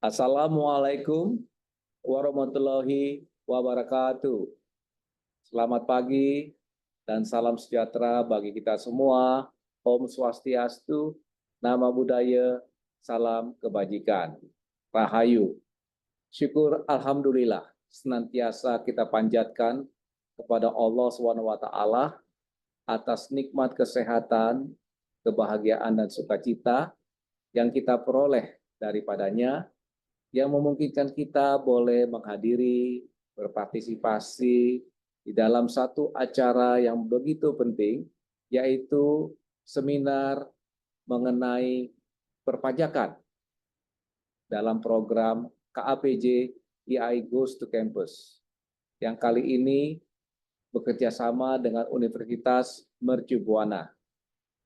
Assalamualaikum warahmatullahi wabarakatuh. Selamat pagi dan salam sejahtera bagi kita semua. Om Swastiastu, Nama Budaya, Salam Kebajikan. Rahayu. Syukur Alhamdulillah senantiasa kita panjatkan kepada Allah SWT atas nikmat kesehatan, kebahagiaan dan sukacita yang kita peroleh daripadanya, yang memungkinkan kita boleh menghadiri, berpartisipasi di dalam satu acara yang begitu penting, yaitu seminar mengenai perpajakan dalam program KAPJ EI Goes to Campus, yang kali ini bekerja sama dengan Universitas Mercu Buana.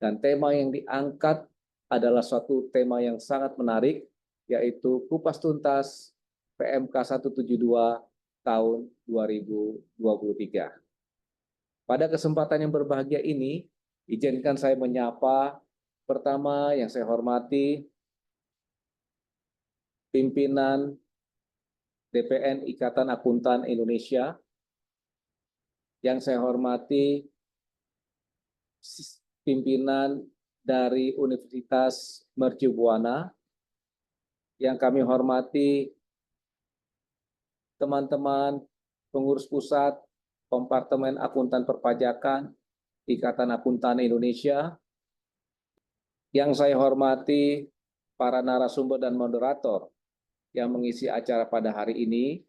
Dan tema yang diangkat adalah suatu tema yang sangat menarik, yaitu kupas tuntas PMK 172 tahun 2023. Pada kesempatan yang berbahagia ini, izinkan saya menyapa pertama yang saya hormati pimpinan DPN Ikatan Akuntan Indonesia, yang saya hormati pimpinan dari Universitas Mercu Buana, yang kami hormati teman-teman pengurus pusat Kompartemen Akuntan Perpajakan Ikatan Akuntan Indonesia, yang saya hormati para narasumber dan moderator yang mengisi acara pada hari ini,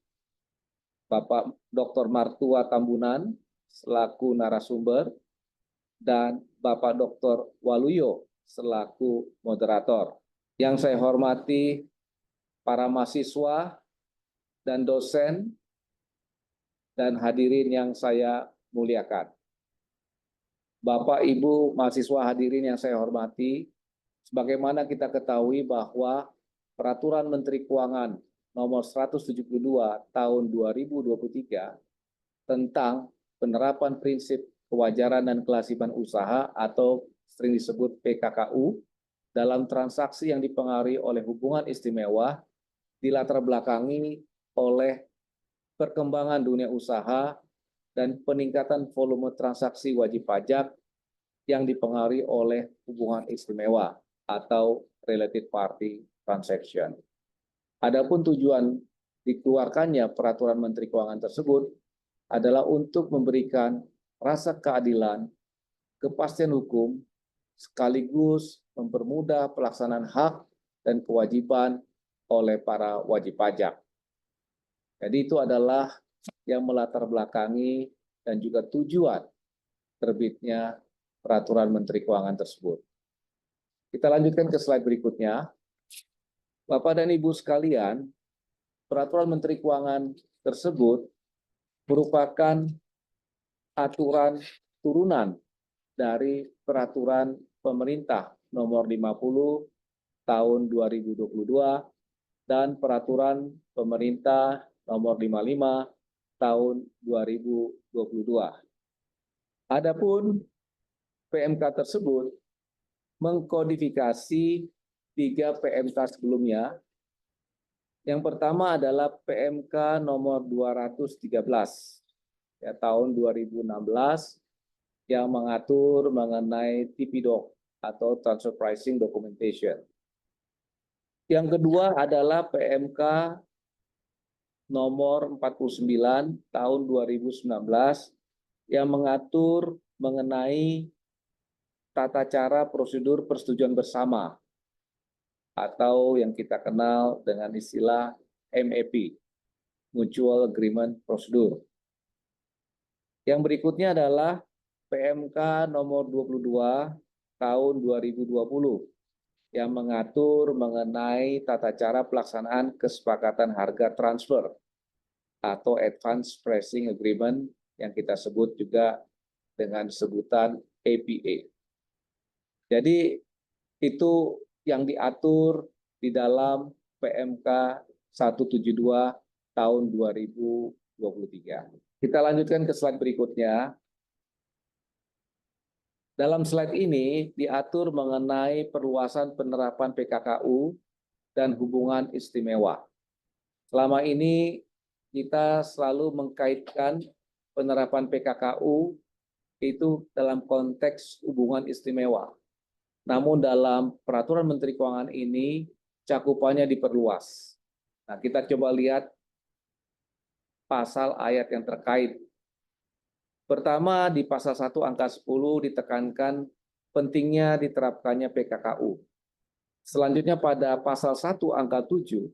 Bapak Dr. Martua Tambunan selaku narasumber, dan Bapak Dr. Waluyo selaku moderator. Yang saya hormati para mahasiswa dan dosen dan hadirin yang saya muliakan. Bapak, Ibu, mahasiswa hadirin yang saya hormati, sebagaimana kita ketahui bahwa Peraturan Menteri Keuangan Nomor 172 Tahun 2023 tentang penerapan prinsip kewajaran dan kewajiban usaha atau sering disebut PKKU dalam transaksi yang dipengaruhi oleh hubungan istimewa dilatar belakangi oleh perkembangan dunia usaha dan peningkatan volume transaksi wajib pajak yang dipengaruhi oleh hubungan istimewa atau related party transaction. Adapun tujuan dikeluarkannya peraturan Menteri Keuangan tersebut adalah untuk memberikan rasa keadilan, kepastian hukum, sekaligus mempermudah pelaksanaan hak dan kewajiban oleh para wajib pajak. Jadi itu adalah yang melatar belakangi dan juga tujuan terbitnya peraturan Menteri Keuangan tersebut. Kita lanjutkan ke slide berikutnya. Bapak dan Ibu sekalian, peraturan Menteri Keuangan tersebut merupakan aturan turunan dari peraturan pemerintah nomor 50 tahun 2022 dan peraturan pemerintah nomor 55 tahun 2022. Adapun PMK tersebut mengkodifikasi 3 PMK sebelumnya. Yang pertama adalah PMK nomor 213 ya, tahun 2016 yang mengatur mengenai TPDoc atau Transfer Pricing Documentation. Yang kedua adalah PMK nomor 49 tahun 2019 yang mengatur mengenai tata cara prosedur persetujuan bersama atau yang kita kenal dengan istilah MAP, Mutual Agreement Procedure. Yang berikutnya adalah PMK nomor 22 tahun 2020 yang mengatur mengenai tata cara pelaksanaan kesepakatan harga transfer atau Advance Pricing Agreement yang kita sebut juga dengan sebutan APA. Jadi itu yang diatur di dalam PMK 172 tahun 2023. Kita lanjutkan ke slide berikutnya. Dalam slide ini diatur mengenai perluasan penerapan PKKU dan hubungan istimewa. Selama ini kita selalu mengkaitkan penerapan PKKU itu dalam konteks hubungan istimewa. Namun dalam peraturan Menteri Keuangan ini cakupannya diperluas. Nah, kita coba lihat pasal ayat yang terkait. Pertama, di pasal 1 angka 10 ditekankan pentingnya diterapkannya PKKU. Selanjutnya pada pasal 1 angka 7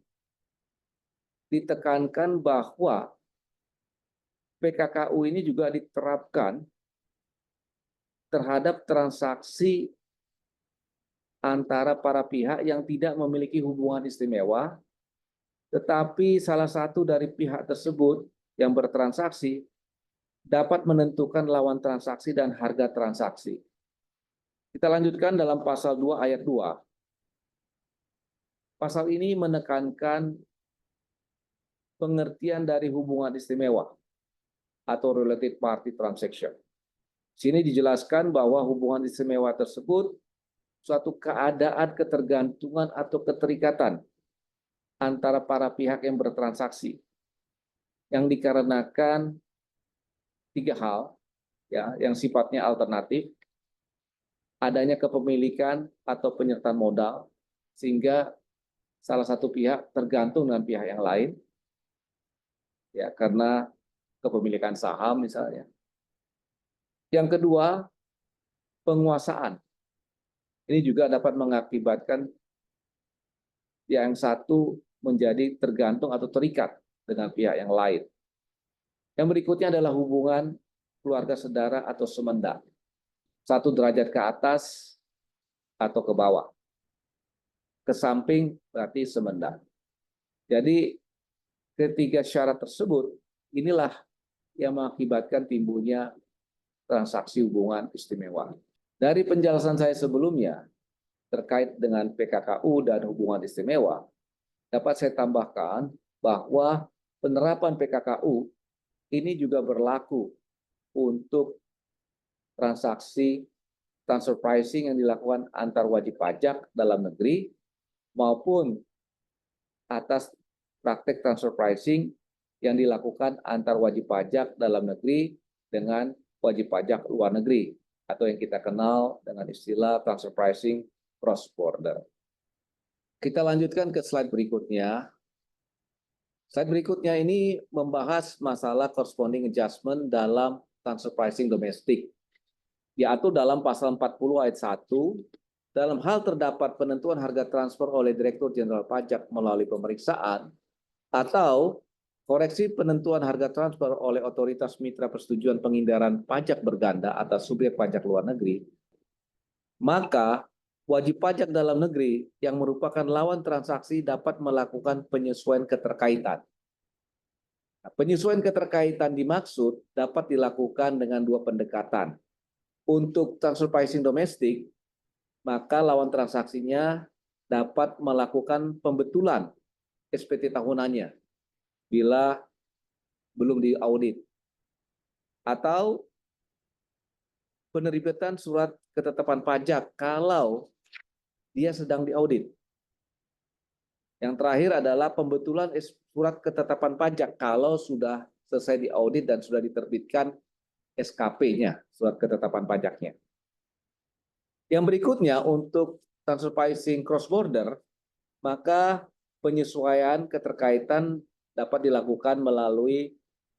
ditekankan bahwa PKKU ini juga diterapkan terhadap transaksi antara para pihak yang tidak memiliki hubungan istimewa, tetapi salah satu dari pihak tersebut yang bertransaksi dapat menentukan lawan transaksi dan harga transaksi. Kita lanjutkan dalam pasal 2 ayat 2. Pasal ini menekankan pengertian dari hubungan istimewa atau related party transaction. Sini dijelaskan bahwa hubungan istimewa tersebut suatu keadaan ketergantungan atau keterikatan antara para pihak yang bertransaksi yang dikarenakan tiga hal ya yang sifatnya alternatif, adanya kepemilikan atau penyertaan modal sehingga salah satu pihak tergantung dengan pihak yang lain ya karena kepemilikan saham misalnya. Yang kedua, penguasaan. Ini juga dapat mengakibatkan yang satu menjadi tergantung atau terikat dengan pihak yang lain. Yang berikutnya adalah hubungan keluarga saudara atau semenda. Satu derajat ke atas atau ke bawah. Ke samping berarti semenda. Jadi ketiga syarat tersebut inilah yang mengakibatkan timbulnya transaksi hubungan istimewa. Dari penjelasan saya sebelumnya terkait dengan PKKU dan hubungan istimewa, dapat saya tambahkan bahwa penerapan PKKU ini juga berlaku untuk transaksi transfer pricing yang dilakukan antar wajib pajak dalam negeri maupun atas praktek transfer pricing yang dilakukan antar wajib pajak dalam negeri dengan wajib pajak luar negeri atau yang kita kenal dengan istilah transfer pricing cross border. Kita lanjutkan ke slide berikutnya. Slide berikutnya ini membahas masalah corresponding adjustment dalam transfer pricing domestik. Diatur dalam pasal 40 ayat 1, dalam hal terdapat penentuan harga transfer oleh Direktur Jenderal Pajak melalui pemeriksaan atau koreksi penentuan harga transfer oleh otoritas mitra persetujuan penghindaran pajak berganda atas subjek pajak luar negeri, maka wajib pajak dalam negeri yang merupakan lawan transaksi dapat melakukan penyesuaian keterkaitan. Nah, penyesuaian keterkaitan dimaksud dapat dilakukan dengan dua pendekatan. Untuk transfer pricing domestik, maka lawan transaksinya dapat melakukan pembetulan SPT tahunannya bila belum diaudit. Atau penerbitan surat ketetapan pajak kalau dia sedang diaudit. Yang terakhir adalah pembetulan surat ketetapan pajak kalau sudah selesai diaudit dan sudah diterbitkan SKP-nya, surat ketetapan pajaknya. Yang berikutnya untuk transfer pricing cross border, maka penyesuaian keterkaitan dapat dilakukan melalui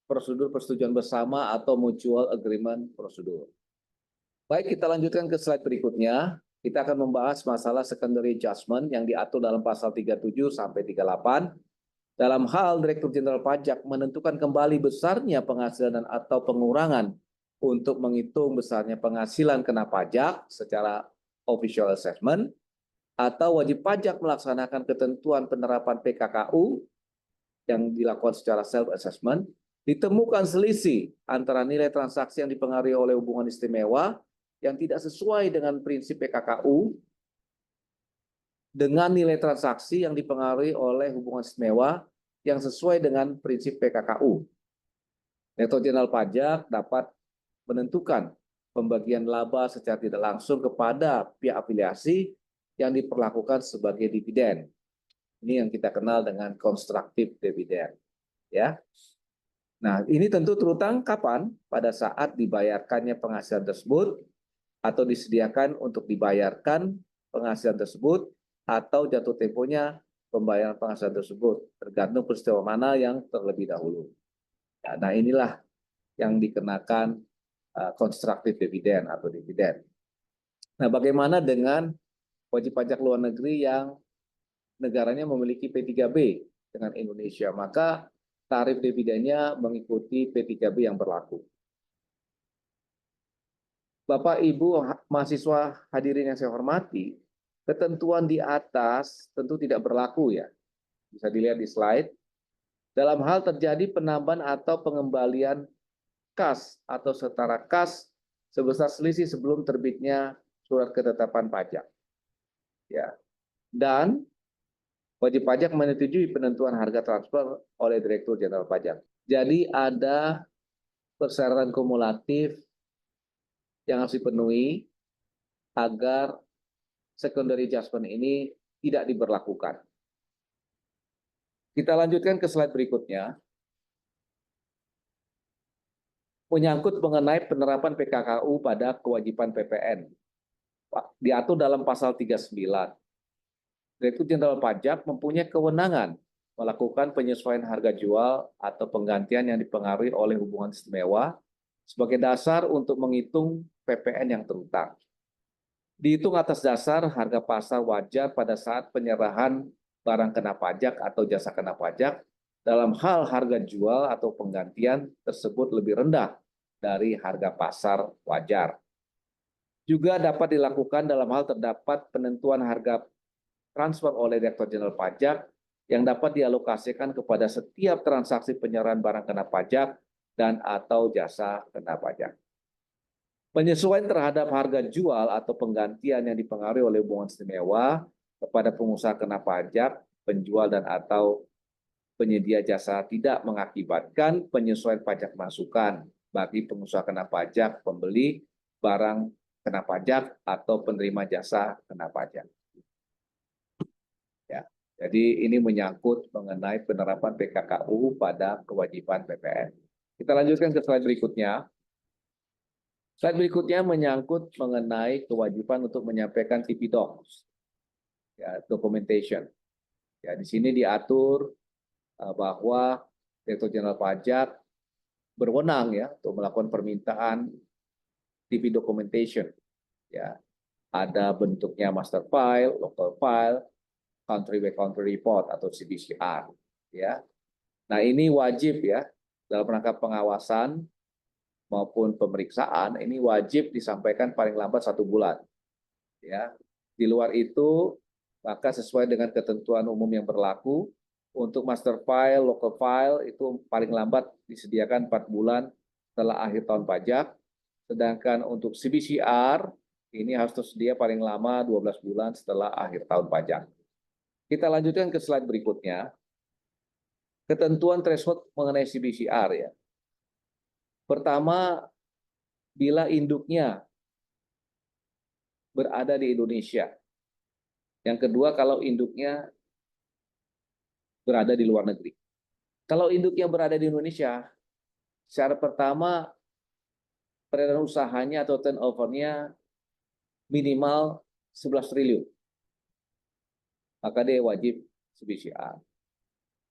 prosedur persetujuan bersama atau mutual agreement prosedur. Baik, kita lanjutkan ke slide berikutnya. Kita akan membahas masalah secondary adjustment yang diatur dalam pasal 37 sampai 38. Dalam hal Direktur Jenderal Pajak menentukan kembali besarnya penghasilan atau pengurangan untuk menghitung besarnya penghasilan kena pajak secara official assessment, atau wajib pajak melaksanakan ketentuan penerapan PKKU yang dilakukan secara self-assessment, ditemukan selisih antara nilai transaksi yang dipengaruhi oleh hubungan istimewa yang tidak sesuai dengan prinsip PKKU dengan nilai transaksi yang dipengaruhi oleh hubungan istimewa yang sesuai dengan prinsip PKKU. Direktur Jenderal Pajak dapat menentukan pembagian laba secara tidak langsung kepada pihak afiliasi yang diperlakukan sebagai dividen. Ini yang kita kenal dengan constructive dividend. Ya. Nah, ini tentu terutang kapan? Pada saat dibayarkannya penghasilan tersebut atau disediakan untuk dibayarkan penghasilan tersebut atau jatuh temponya pembayaran penghasilan tersebut, tergantung peristiwa mana yang terlebih dahulu. Nah, inilah yang dikenakan constructive dividend atau dividen. Nah, bagaimana dengan wajib pajak luar negeri yang negaranya memiliki P3B dengan Indonesia? Maka tarif dividennya mengikuti P3B yang berlaku. Bapak, Ibu, mahasiswa hadirin yang saya hormati, ketentuan di atas tentu tidak berlaku ya. Bisa dilihat di slide. Dalam hal terjadi penambahan atau pengembalian kas atau setara kas sebesar selisih sebelum terbitnya surat ketetapan pajak. Ya. Dan wajib pajak menyetujui penentuan harga transfer oleh Direktur Jenderal Pajak. Jadi ada persyaratan kumulatif yang harus dipenuhi agar secondary adjustment ini tidak diberlakukan. Kita lanjutkan ke slide berikutnya. Menyangkut mengenai penerapan PKKU pada kewajiban PPN. Diatur dalam pasal 39. Direktur Jenderal Pajak mempunyai kewenangan melakukan penyesuaian harga jual atau penggantian yang dipengaruhi oleh hubungan istimewa sebagai dasar untuk menghitung PPN yang terutang. Dihitung atas dasar harga pasar wajar pada saat penyerahan barang kena pajak atau jasa kena pajak dalam hal harga jual atau penggantian tersebut lebih rendah dari harga pasar wajar. Juga dapat dilakukan dalam hal terdapat penentuan harga transfer oleh Direktur Jenderal Pajak yang dapat dialokasikan kepada setiap transaksi penyerahan barang kena pajak dan atau jasa kena pajak. Penyesuaian terhadap harga jual atau penggantian yang dipengaruhi oleh hubungan istimewa kepada pengusaha kena pajak, penjual dan atau penyedia jasa tidak mengakibatkan penyesuaian pajak masukan bagi pengusaha kena pajak, pembeli barang kena pajak atau penerima jasa kena pajak. Ya, jadi ini menyangkut mengenai penerapan PKKU pada kewajiban PPN. Kita lanjutkan ke slide berikutnya. Slide berikutnya menyangkut mengenai kewajiban untuk menyampaikan TP Docs, ya, documentation. Ya, di sini diatur bahwa Direktur Jenderal Pajak berwenang ya untuk melakukan permintaan TP documentation. Ya, ada bentuknya master file, local file, country by country report atau CBCR. Ya, nah ini wajib ya dalam rangka pengawasan maupun pemeriksaan ini wajib disampaikan paling lambat 1 bulan. Ya, di luar itu maka sesuai dengan ketentuan umum yang berlaku untuk master file, local file itu paling lambat disediakan 4 bulan setelah akhir tahun pajak. Sedangkan untuk CBCR ini harus tersedia paling lama 12 bulan setelah akhir tahun pajak. Kita lanjutkan ke slide berikutnya. Ketentuan threshold mengenai CBCR ya. Pertama, bila induknya berada di Indonesia. Yang kedua, kalau induknya berada di luar negeri. Kalau induknya berada di Indonesia, syarat pertama peredaran usahanya atau turnover-nya minimal 11 triliun. Maka dia wajib CBCR.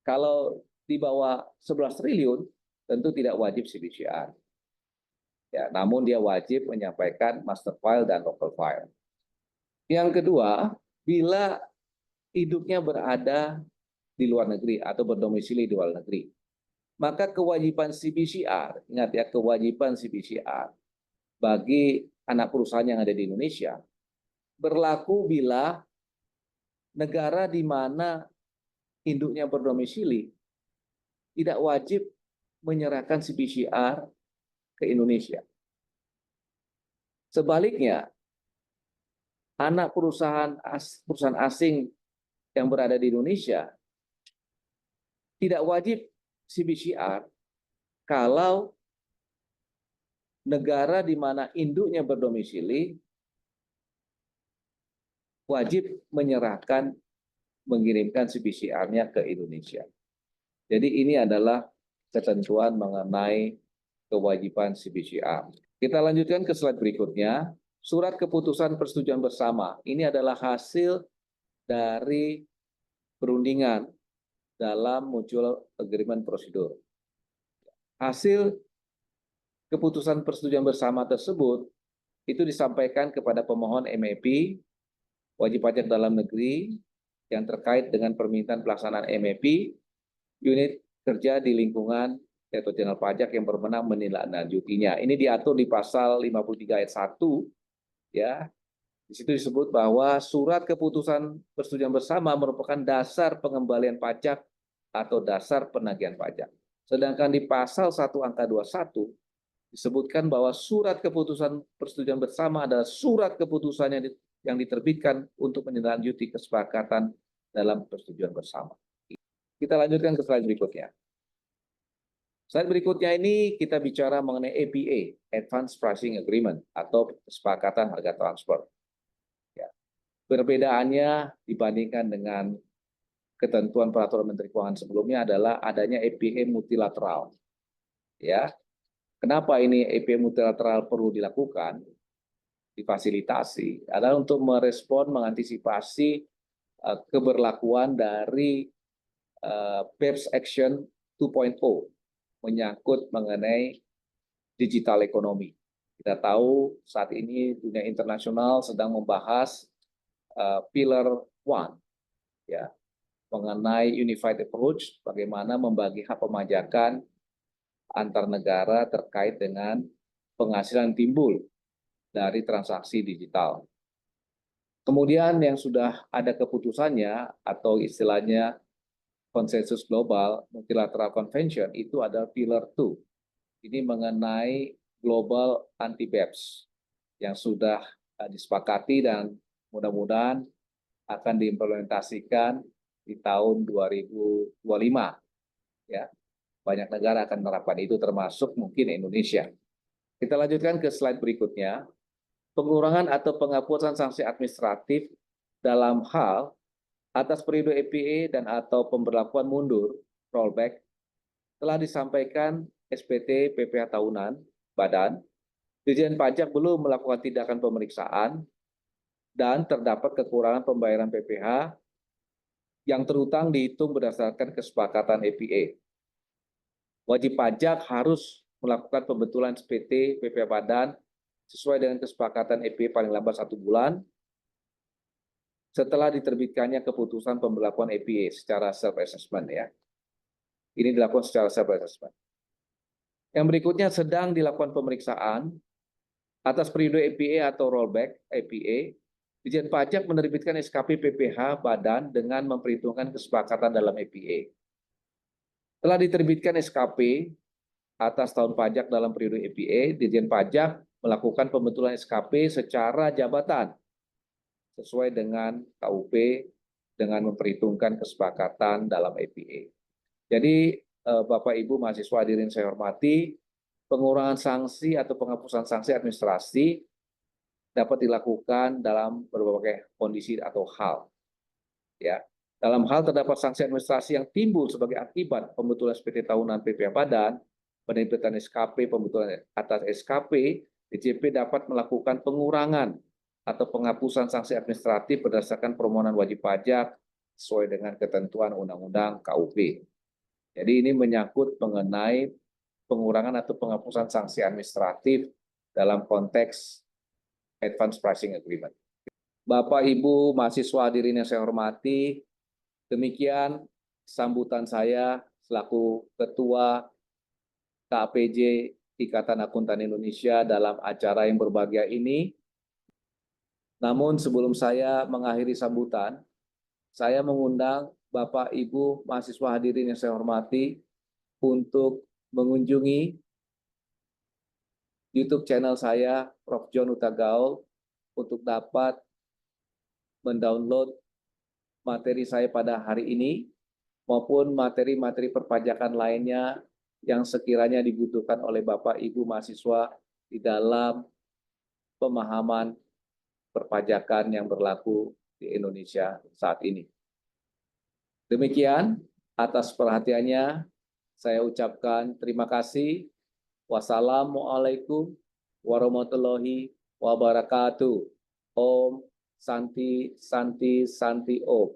Kalau di bawah 11 triliun, tentu tidak wajib CBCR. Ya, namun dia wajib menyampaikan master file dan local file. Yang kedua, bila induknya berada di luar negeri atau berdomisili di luar negeri, maka kewajiban CBCR, ingat ya, kewajiban CBCR bagi anak perusahaan yang ada di Indonesia berlaku bila negara di mana induknya berdomisili tidak wajib menyerahkan CBCR ke Indonesia. Sebaliknya, anak perusahaan asing yang berada di Indonesia tidak wajib CBCR kalau negara di mana induknya berdomisili wajib menyerahkan mengirimkan CBCR-nya ke Indonesia. Jadi ini adalah ketentuan mengenai kewajiban CBCR. Kita lanjutkan ke slide berikutnya. Surat keputusan persetujuan bersama. Ini adalah hasil dari perundingan dalam mutual agreement prosedur. Hasil keputusan persetujuan bersama tersebut itu disampaikan kepada pemohon MEP, wajib pajak dalam negeri yang terkait dengan permintaan pelaksanaan MEP, unit kerja di lingkungan Direktorat Jenderal Pajak yang berwenang menindaklanjutinya. Ini diatur di pasal 53 ayat 1, ya. Di situ disebut bahwa surat keputusan persetujuan bersama merupakan dasar pengembalian pajak atau dasar penagihan pajak. Sedangkan di pasal 1 angka 21 disebutkan bahwa surat keputusan persetujuan bersama adalah surat keputusan yang diterbitkan untuk menindaklanjuti kesepakatan dalam persetujuan bersama. Kita lanjutkan ke slide berikutnya. Slide berikutnya ini kita bicara mengenai APA, Advanced Pricing Agreement, atau kesepakatan harga transfer. Ya. Perbedaannya dibandingkan dengan ketentuan peraturan Menteri Keuangan sebelumnya adalah adanya APA multilateral. Ya, kenapa ini APA multilateral perlu dilakukan, difasilitasi, adalah untuk merespon, mengantisipasi keberlakuan dari BEPS Action 2.0 menyangkut mengenai digital ekonomi. Kita tahu saat ini dunia internasional sedang membahas Pillar 1, ya, mengenai Unified Approach, bagaimana membagi hak pemajakan antar negara terkait dengan penghasilan timbul dari transaksi digital. Kemudian yang sudah ada keputusannya atau istilahnya konsensus global multilateral convention itu adalah Pillar 2. Ini mengenai global anti-BEPS yang sudah disepakati dan mudah-mudahan akan diimplementasikan di tahun 2025. Ya, banyak negara akan menerapkan itu termasuk mungkin Indonesia. Kita lanjutkan ke slide berikutnya. Pengurangan atau penghapusan sanksi administratif dalam hal atas periode EPA dan atau pemberlakuan mundur rollback telah disampaikan SPT PPh tahunan Badan. Dirjen Pajak belum melakukan tindakan pemeriksaan dan terdapat kekurangan pembayaran PPh yang terutang dihitung berdasarkan kesepakatan EPA. Wajib pajak harus melakukan pembetulan SPT PPh Badan sesuai dengan kesepakatan EPA paling lambat 1 bulan setelah diterbitkannya keputusan pemberlakuan EPA secara self-assessment, ya. Ini dilakukan secara self-assessment. Yang berikutnya sedang dilakukan pemeriksaan atas periode EPA atau rollback EPA. Dirjen Pajak menerbitkan SKP PPh Badan dengan memperhitungkan kesepakatan dalam EPA. Telah diterbitkan SKP atas tahun pajak dalam periode EPA, Dirjen Pajak melakukan pembetulan SKP secara jabatan sesuai dengan KUP dengan memperhitungkan kesepakatan dalam EPA. Jadi Bapak Ibu mahasiswa hadirin saya hormati, pengurangan sanksi atau penghapusan sanksi administrasi dapat dilakukan dalam berbagai kondisi atau hal. Ya, dalam hal terdapat sanksi administrasi yang timbul sebagai akibat pembetulan SPT tahunan PPh Badan, penerbitan SKP, pembetulan atas SKP, DJP dapat melakukan pengurangan atau penghapusan sanksi administratif berdasarkan permohonan wajib pajak sesuai dengan ketentuan Undang-Undang KUP. Jadi ini menyangkut mengenai pengurangan atau penghapusan sanksi administratif dalam konteks Advanced Pricing Agreement. Bapak, Ibu, mahasiswa hadirin yang saya hormati, demikian sambutan saya selaku Ketua KAPJ Ikatan Akuntan Indonesia dalam acara yang berbahagia ini. Namun sebelum saya mengakhiri sambutan, saya mengundang Bapak, Ibu, mahasiswa hadirin yang saya hormati untuk mengunjungi YouTube channel saya, Prof. John Utagaul, untuk dapat mendownload materi saya pada hari ini, maupun materi-materi perpajakan lainnya yang sekiranya dibutuhkan oleh Bapak, Ibu, mahasiswa di dalam pemahaman perpajakan yang berlaku di Indonesia saat ini. Demikian atas perhatiannya saya ucapkan terima kasih. Wassalamualaikum warahmatullahi wabarakatuh. Om Santi Santi Santi Om.